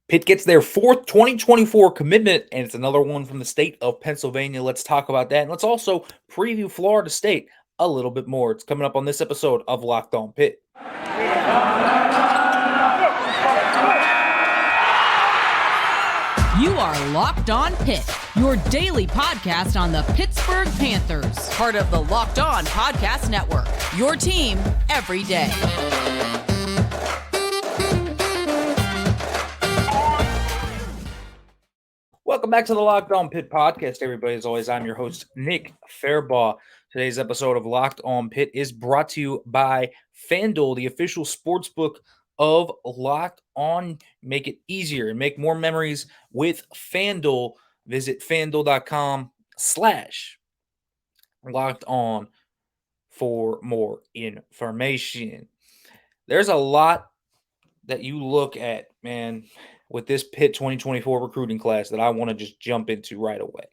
Pitt gets their fourth 2024 commitment, and it's another one from the state of Pennsylvania. Let's talk about that. And let's also preview Florida State a little bit more. It's coming up on this episode of Locked On Pitt. You are Locked On Pitt, your daily podcast on the Pittsburgh Panthers. Part of the Locked On Podcast Network, your team every day. Welcome back to the Locked On Pitt podcast, everybody. As always, I'm your host, Nick Fairbaugh. Today's episode of Locked On Pitt is brought to you by FanDuel, the official sportsbook of Locked On. Make it easier and make more memories with FanDuel. Visit FanDuel.com/Locked On for more information. There's a lot that you look at, man, with this Pitt 2024 recruiting class that I want to just jump into right away.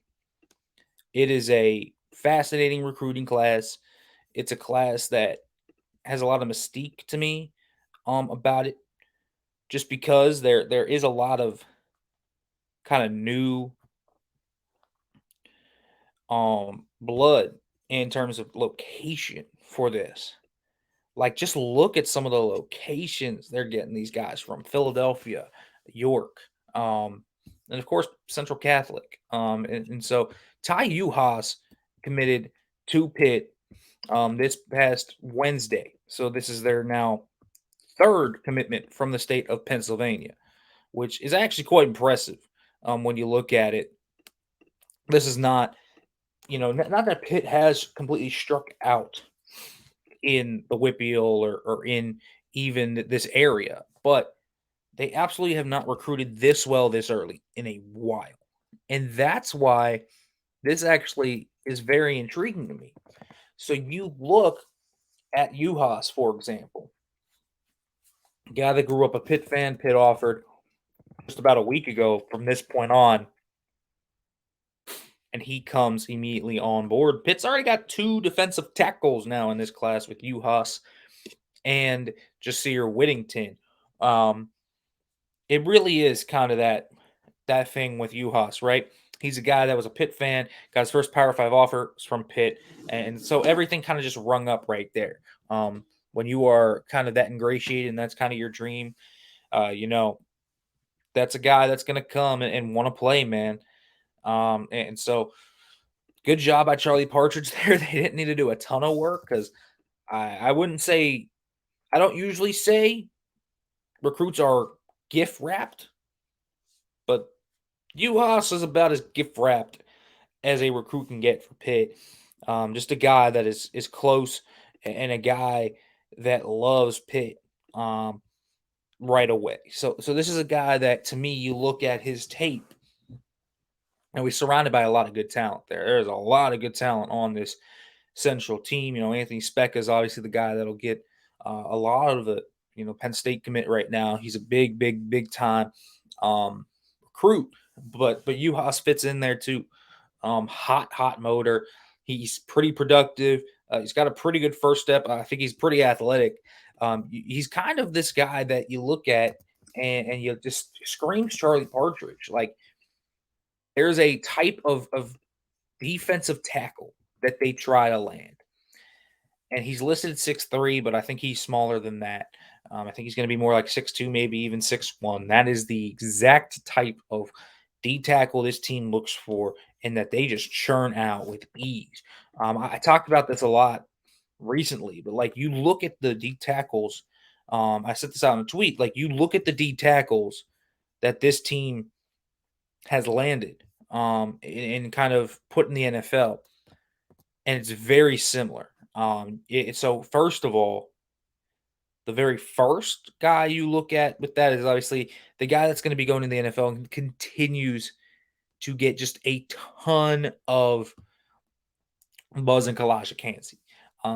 It is a fascinating recruiting class. It's a class that has a lot of mystique to me about it, just because there is a lot of kind of new blood in terms of location for this. Like, just look at some of the locations they're getting these guys from: Philadelphia, York, and of course Central Catholic. And so Ty Yuhas committed to Pitt this past Wednesday. So this is their now third commitment from the state of Pennsylvania, which is actually quite impressive when you look at it. This is not, not that Pitt has completely struck out in the Whitfield or in even this area, but they absolutely have not recruited this well this early in a while. And that's why this actually is very intriguing to me. So you look at Yuhas, for example, a guy that grew up a Pitt fan. Pitt offered just about a week ago from this point on, and he comes immediately on board. Pitt's already got two defensive tackles now in this class with Yuhas and Jasir Whittington. It really is kind of that thing with Yuhas, right? He's a guy that was a Pitt fan, got his first Power 5 offer from Pitt, and so everything kind of just rung up right there. When you are kind of that ingratiated and that's kind of your dream, that's a guy that's going to come and want to play, man. And so good job by Charlie Partridge there. They didn't need to do a ton of work, because I wouldn't say – I don't usually say recruits are gift wrapped, but Yuhas is about as gift wrapped as a recruit can get for Pitt. Just a guy that is close, and a guy that loves Pitt right away. So this is a guy that, to me, you look at his tape, and we're surrounded by a lot of good talent there. There's a lot of good talent on this Central team. Anthony Speck is obviously the guy that'll get a lot of the Penn State commit right now. He's a big time recruit, but Yuhas fits in there too. Hot motor. He's pretty productive. He's got a pretty good first step. I think he's pretty athletic. He's kind of this guy that you look at and you just screams Charlie Partridge. Like, there's a type of defensive tackle that they try to land. And he's listed 6'3", but I think he's smaller than that. I think he's going to be more like 6'2", maybe even 6'1". That is the exact type of D tackle this team looks for, and that they just churn out with ease. I talked about this a lot recently, but like, you look at the D tackles. I set this out in a tweet. Like, you look at the D tackles that this team has landed and kind of put in the NFL, and it's very similar. So first of all, the very first guy you look at with that is obviously the guy that's going to be going to the NFL and continues to get just a ton of buzz and Kalasha Kansey.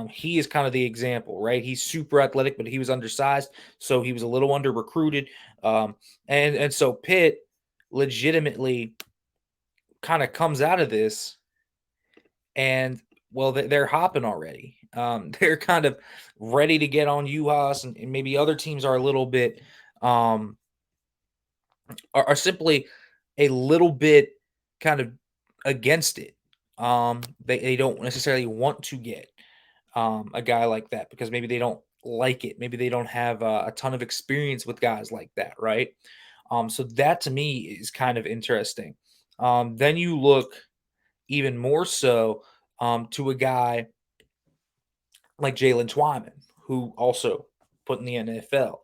He is kind of the example, right? He's super athletic, but he was undersized, so he was a little under recruited. And so Pitt legitimately kind of comes out of this, and well, they're hopping already. They're kind of ready to get on Yuhas, and maybe other teams are a little bit are simply a little bit kind of against it. They don't necessarily want to get a guy like that because maybe they don't like it. Maybe they don't have a ton of experience with guys like that, right? So that to me is kind of interesting. Then you look even more so to a guy like Jalen Twyman, who also put in the NFL.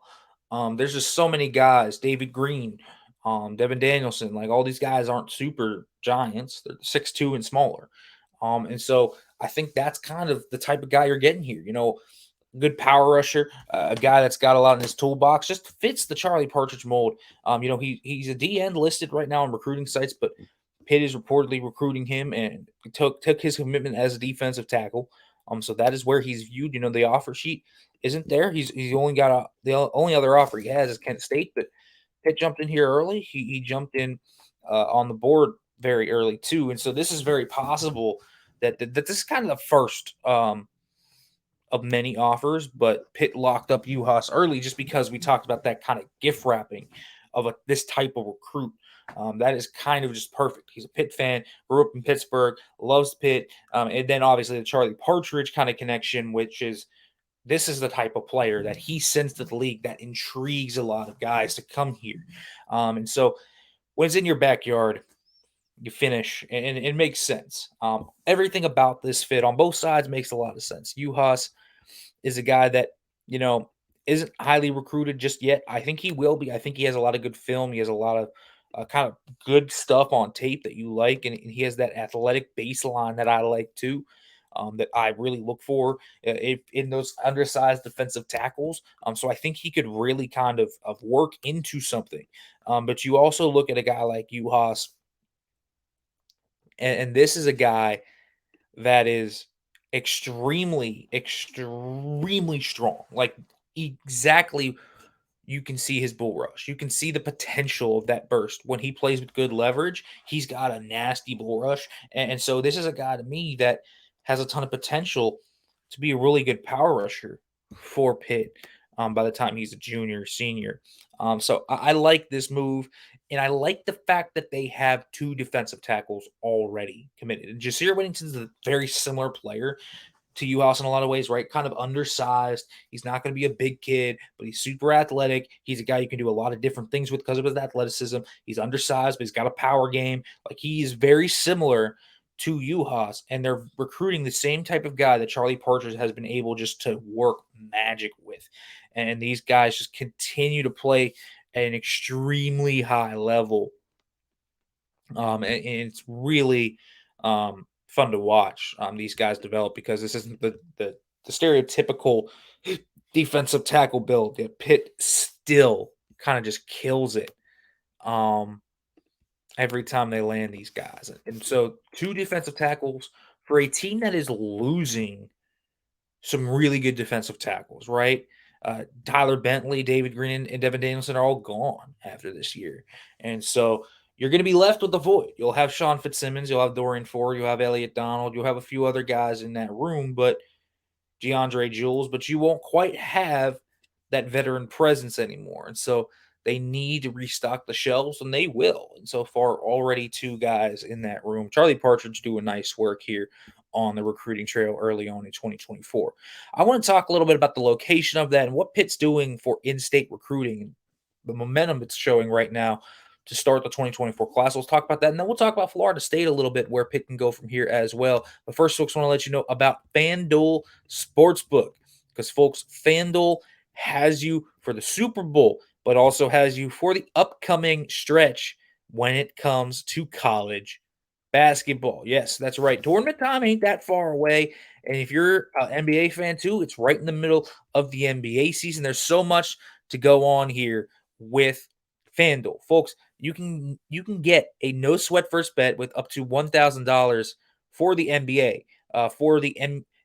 There's just so many guys, David Green, Devin Danielson, like all these guys aren't super giants. They're 6'2" and smaller. And so I think that's kind of the type of guy you're getting here. Good power rusher, a guy that's got a lot in his toolbox, just fits the Charlie Partridge mold. He's a D end listed right now on recruiting sites, but Pitt is reportedly recruiting him and took his commitment as a defensive tackle. So that is where he's viewed. The offer sheet isn't there. He's only got the only other offer he has is Kent State, but Pitt jumped in here early. He jumped in on the board very early too, and so this is very possible that this is kind of the first of many offers, but Pitt locked up Yuhas early just because we talked about that kind of gift wrapping of this type of recruit. That is kind of just perfect. He's a Pitt fan, grew up in Pittsburgh, loves Pitt, and then obviously the Charlie Partridge kind of connection, which is this is the type of player that he sends to the league that intrigues a lot of guys to come here. And so when it's in your backyard, you finish, and it makes sense. Everything about this fit on both sides makes a lot of sense. Yuhas is a guy that, you know, isn't highly recruited just yet. I think he will be. I think he has a lot of good film. He has a lot of kind of good stuff on tape that you like, and he has that athletic baseline that I like too. That I really look for in those undersized defensive tackles. So I think he could really kind of work into something. But you also look at a guy like Yuhas, and this is a guy that is extremely, extremely strong. Like exactly, you can see his bull rush. You can see the potential of that burst when he plays with good leverage. He's got a nasty bull rush, and so this is a guy to me that has a ton of potential to be a really good power rusher for Pitt. By the time he's a junior, senior, so I like this move. And I like the fact that they have two defensive tackles already committed. And Jasir Whittington's a very similar player to Uhouse in a lot of ways, right? Kind of undersized. He's not going to be a big kid, but he's super athletic. He's a guy you can do a lot of different things with because of his athleticism. He's undersized, but he's got a power game. Like he is very similar to Uhouse, and they're recruiting the same type of guy that Charlie Partridge has been able just to work magic with. And these guys just continue to play at an extremely high level. And it's really fun to watch these guys develop because this isn't the stereotypical defensive tackle build. Pitt still kind of just kills it every time they land these guys. And so two defensive tackles for a team that is losing some really good defensive tackles, right? Tyler Bentley, David Green, and Devin Danielson are all gone after this year. And so you're going to be left with the void. You'll have Sean Fitzsimmons, you'll have Dorian Ford, you'll have Elliott Donald, you'll have a few other guys in that room, but DeAndre Jules, but you won't quite have that veteran presence anymore. And so they need to restock the shelves, and they will. And so far, already two guys in that room. Charlie Partridge doing nice work here on the recruiting trail early on in 2024. I want to talk a little bit about the location of that and what Pitt's doing for in-state recruiting, the momentum it's showing right now to start the 2024 class. Let's talk about that, and then we'll talk about Florida State a little bit, where Pitt can go from here as well. But first, folks, I want to let you know about FanDuel Sportsbook, because, folks, FanDuel has you for the Super Bowl, but also has you for the upcoming stretch when it comes to college basketball. Yes, that's right. Tournament time ain't that far away. And if you're an NBA fan too, it's right in the middle of the NBA season. There's so much to go on here with FanDuel. Folks, you can get a no sweat first bet with up to $1,000 for the NBA, for the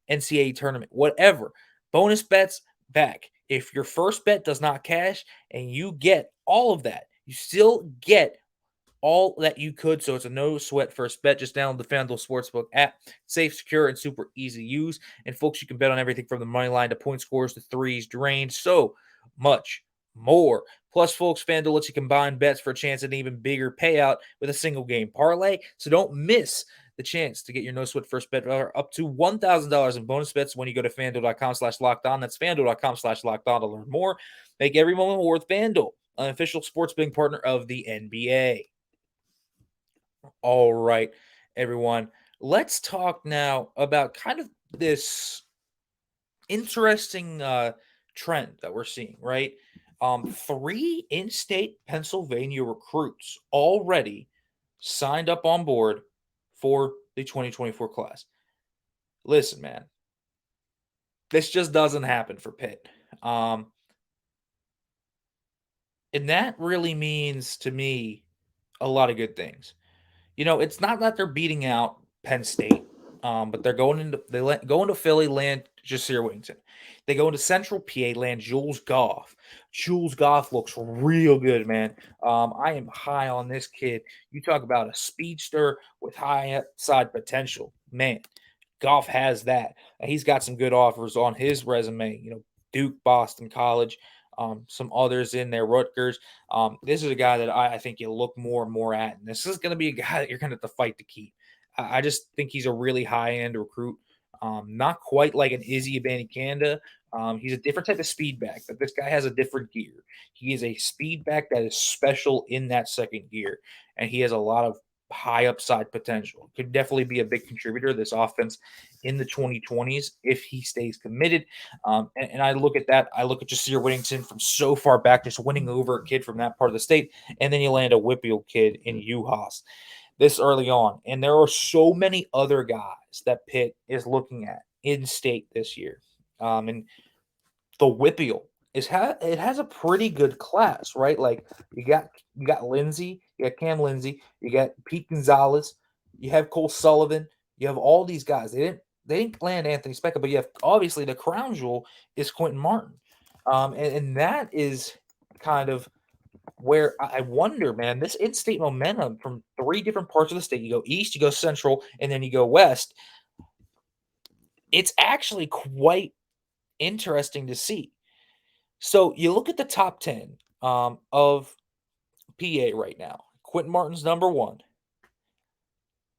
NCAA tournament, whatever. Bonus bets back. If your first bet does not cash and you get all of that, you still get all that you could. So it's a no sweat first bet. Just download the FanDuel Sportsbook app. Safe, secure, and super easy to use. And folks, you can bet on everything from the money line to point scores to threes drained. So much more. Plus, folks, FanDuel lets you combine bets for a chance at an even bigger payout with a single game parlay. So don't miss the chance to get your no sweat first bet up to $1,000 in bonus bets when you go to FanDuel.com/lockedon. That's FanDuel.com/lockedon to learn more. Make every moment more with FanDuel, an official sports betting partner of the NBA. All right, everyone. Let's talk now about kind of this interesting trend that we're seeing, right? Three in-state Pennsylvania recruits already signed up on board for the 2024 class. Listen, man, this just doesn't happen for Pitt. And that really means to me a lot of good things. It's not that they're beating out Penn State, but they're go into Philly, land Jasir Whittington. They go into Central PA, land Jules Goff. Jules Goff looks real good, man. I am high on this kid. You talk about a speedster with high upside potential, man. Goff has that. He's got some good offers on his resume. Duke, Boston College, some others in there, Rutgers. This is a guy that I think you look more and more at, and this is going to be a guy that you're going to have to fight to keep. I just think he's a really high end recruit. Not quite like an Izzy Abanikanda. He's a different type of speed back, but this guy has a different gear. He is a speed back that is special in that second gear, and he has a lot of high upside potential. Could definitely be a big contributor to this offense in the 2020s if he stays committed. And I look at that. I look at Jasir Whittington from so far back, just winning over a kid from that part of the state, and then you land a Whippeal kid in Yuhas this early on. And there are so many other guys that Pitt is looking at in state this year. And the Whippeal it has a pretty good class, right? Like you got Lindsey, you got Cam Lindsey, you got Pete Gonzalez, you have Cole Sullivan, you have all these guys. They didn't land Anthony Specker, but you have obviously the crown jewel is Quentin Martin. And that is kind of where I wonder, man, this in-state momentum from three different parts of the state. You go east, you go central, and then you go west. It's actually quite interesting to see. So you look at the top 10 of PA right now. Quentin Martin's number one.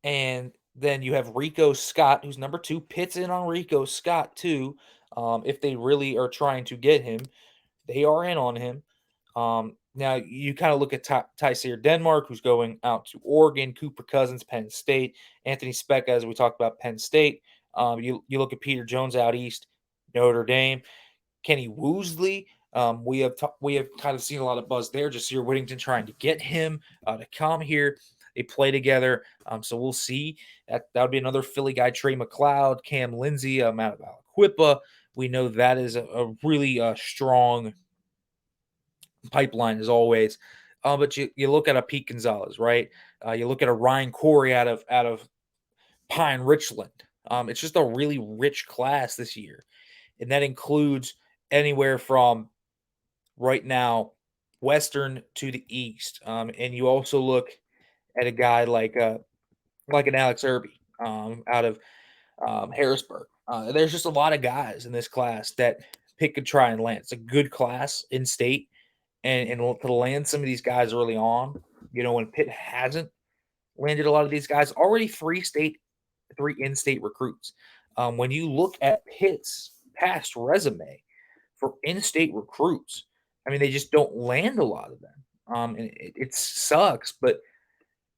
And then you have Rico Scott, who's number two. Pitt's in on Rico Scott, too. If they really are trying to get him, they are in on him. Now, you kind of look at Tyseer Denmark, who's going out to Oregon, Cooper Cousins, Penn State, Anthony Speck, as we talked about, Penn State. You look at Peter Jones out east, Notre Dame. Kenny Woosley, we have kind of seen a lot of buzz there. Jasir Whittington trying to get him to come here. They play together, so we'll see. That would be another Philly guy. Trey McLeod, Cam Lindsey, out of Aliquippa. We know that is a really strong pipeline as always. But you look at a Pete Gonzalez, right? You look at a Ryan Corey out of Pine Richland. It's just a really rich class this year, and that includes anywhere from right now western to the east. And you also look at a guy like an Alex Irby out of Harrisburg. There's just a lot of guys in this class that Pitt could try and land. It's a good class in state, and to land some of these guys early on, when Pitt hasn't landed a lot of these guys, already three in-state recruits. When you look at Pitt's past resume for in-state recruits, I mean, they just don't land a lot of them. And it sucks, but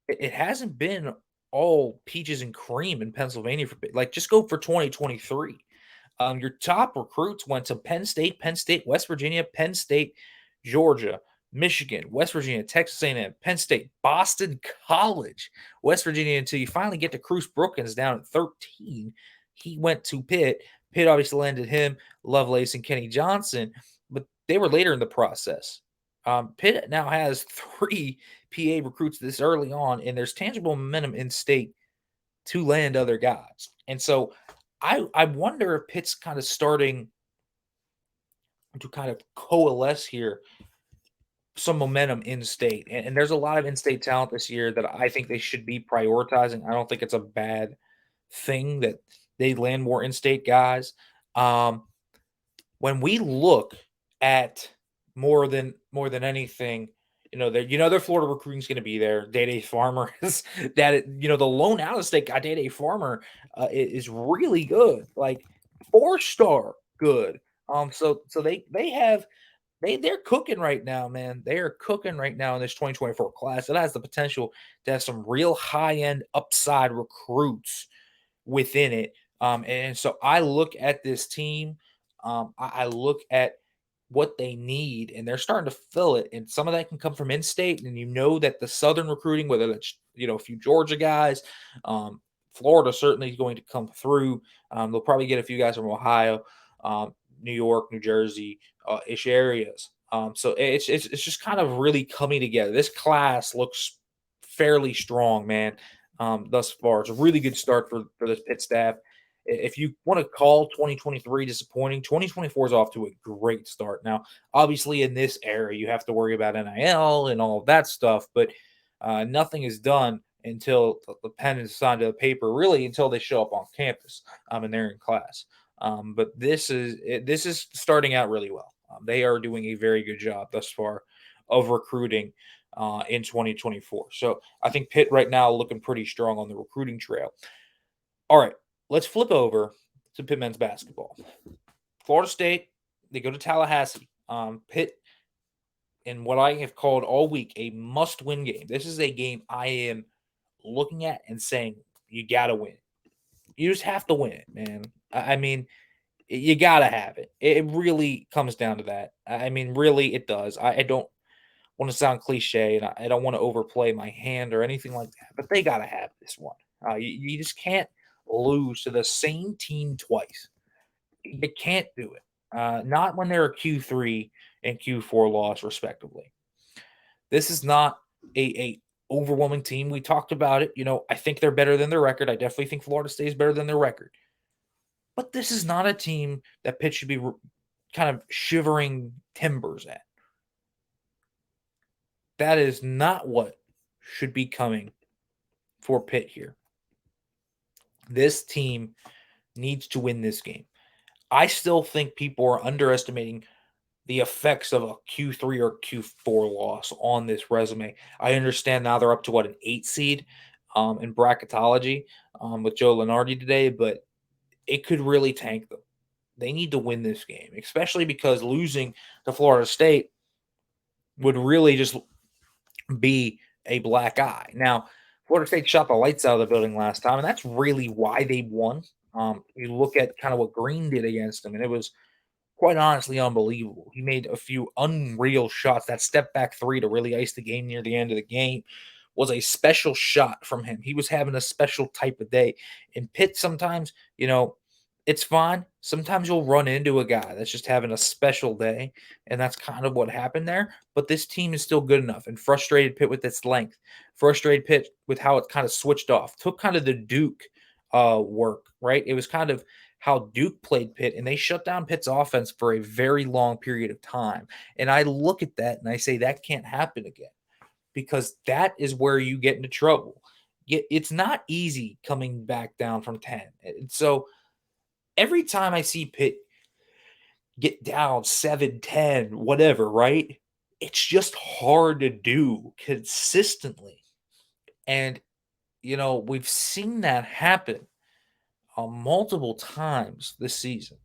it hasn't been all peaches and cream in Pennsylvania for Pitt. Like, just go for 2023. Your top recruits went to Penn State, West Virginia, Penn State, Georgia, Michigan, West Virginia, Texas A&M, Penn State, Boston College, West Virginia, until you finally get to Cruz Brookins down at 13. He went to Pitt. Pitt obviously landed him, Lovelace, and Kenny Johnson, but they were later in the process. Pitt now has three PA recruits this early on, and there's tangible momentum in state to land other guys. And so I wonder if Pitt's kind of starting to kind of coalesce here some momentum in state. And there's a lot of in-state talent this year that I think they should be prioritizing. I don't think it's a bad thing that they land more in-state guys. When we look at more than anything, their Florida recruiting's going to be there. Day Farmer is the loan out of state guy. Day Farmer is really good, like 4-star good. So they're cooking right now, man. They are cooking right now in this 2024 class. It has the potential to have some real high end upside recruits within it. And so I look at this team. I look at what they need, and they're starting to fill it. And some of that can come from in-state, and that the Southern recruiting, whether that's a few Georgia guys, Florida certainly is going to come through. They'll probably get a few guys from Ohio, New York, New Jersey, ish areas. So it's just kind of really coming together. This class looks fairly strong, man. Thus far, it's a really good start for this Pitt staff. If you want to call 2023 disappointing, 2024 is off to a great start. Now, obviously, in this era, you have to worry about NIL and all of that stuff, but nothing is done until the pen is signed to the paper, really until they show up on campus and they're in class. But this is starting out really well. They are doing a very good job thus far of recruiting in 2024. So I think Pitt right now looking pretty strong on the recruiting trail. All right, let's flip over to Pitt men's basketball. Florida State, they go to Tallahassee. Pitt, in what I have called all week, a must-win game. This is a game I am looking at and saying, you got to win. You just have to win it, man. I mean, you got to have it. It really comes down to that. I mean, really, it does. I don't want to sound cliche, and I don't want to overplay my hand or anything like that, but they got to have this one. You just can't lose to the same team twice. You can't do it. Not when they're a Q3 and Q4 loss, respectively. This is not a overwhelming team. We talked about it. I think they're better than their record. I definitely think Florida State is better than their record. But this is not a team that Pitt should be kind of shivering timbers at. That is not what should be coming for Pitt here. This team needs to win this game. I still think people are underestimating the effects of a Q3 or Q4 loss on this resume. I understand now they're up to an 8 seed in bracketology with Joe Lenardi today, but it could really tank them. They need to win this game, especially because losing to Florida State would really just be a black eye. Now, Florida State shot the lights out of the building last time, and that's really why they won. You look at kind of what Green did against them, and it was quite honestly unbelievable. He made a few unreal shots. That step back three to really ice the game near the end of the game was a special shot from him. He was having a special type of day. In Pitt, sometimes, it's fine. Sometimes you'll run into a guy that's just having a special day, and that's kind of what happened there. But this team is still good enough, and frustrated Pitt with its length, frustrated Pitt with how it kind of switched off, took kind of the Duke work, right? It was kind of how Duke played Pitt, and they shut down Pitt's offense for a very long period of time. And I look at that and I say that can't happen again, because that is where you get into trouble. It's not easy coming back down from 10. And so every time I see Pitt get down 7, 10, whatever, right? It's just hard to do consistently. And, we've seen that happen multiple times this season.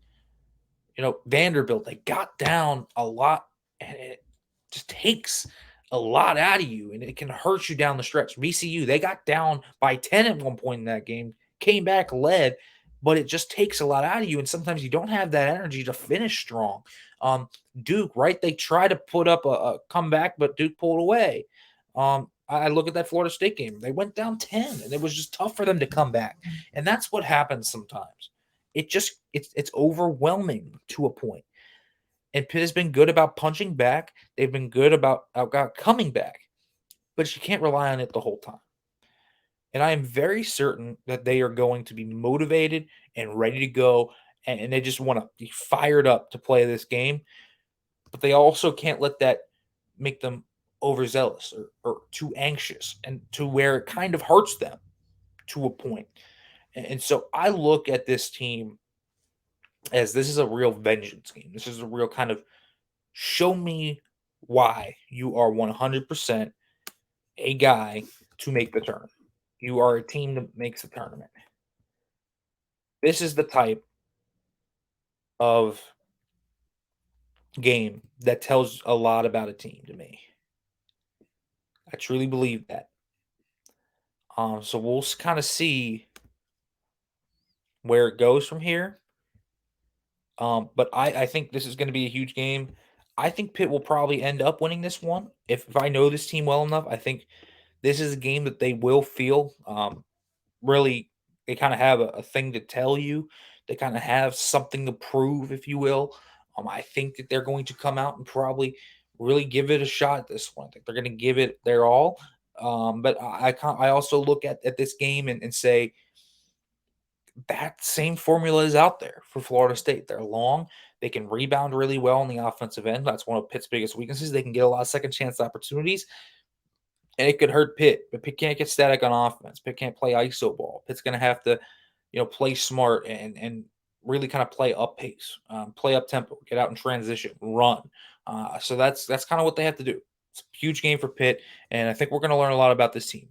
Vanderbilt, they got down a lot, and it just takes a lot out of you, and it can hurt you down the stretch. VCU, they got down by 10 at one point in that game, came back, led, but it just takes a lot out of you, and sometimes you don't have that energy to finish strong. Duke, right? They try to put up a comeback, but Duke pulled away. I look at that Florida State game. They went down 10, and it was just tough for them to come back. And that's what happens sometimes. It's overwhelming to a point. And Pitt has been good about punching back. They've been good about coming back. But you can't rely on it the whole time. And I am very certain that they are going to be motivated and ready to go, and they just want to be fired up to play this game. But they also can't let that make them overzealous or too anxious, and to where it kind of hurts them to a point. And so I look at this team as this is a real vengeance game. This is a real kind of Show me why you are 100% a guy to make the tournament. You are a team that makes the tournament. This is the type of game that tells a lot about a team to me. I truly believe that. So we'll kind of see where it goes from here. But I think this is going to be a huge game. I think Pitt will probably end up winning this one. If I know this team well enough, I think this is a game that they will feel. Really, they kind of have a thing to tell you. They kind of have something to prove, if you will. I think that they're going to come out and probably really give it a shot this one. I think they're going to give it their all. But I also look at this game and say that same formula is out there for Florida State. They're long. They can rebound really well on the offensive end. That's one of Pitt's biggest weaknesses. They can get a lot of second chance opportunities, and it could hurt Pitt. But Pitt can't get static on offense. Pitt can't play ISO ball. Pitt's going to have to, play smart and really kind of play up pace, play up tempo, get out in transition, run. So that's kind of what they have to do. It's a huge game for Pitt, and I think we're going to learn a lot about this team.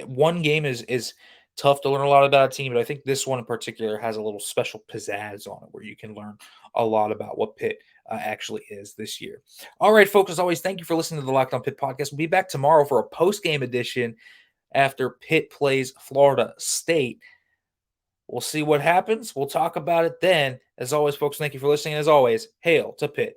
One game is tough to learn a lot about a team, but I think this one in particular has a little special pizzazz on it where you can learn a lot about what Pitt actually is this year. All right, folks, as always, thank you for listening to the Locked On Pitt podcast. We'll be back tomorrow for a post-game edition after Pitt plays Florida State. We'll see what happens. We'll talk about it then. As always, folks, thank you for listening. As always, hail to Pitt.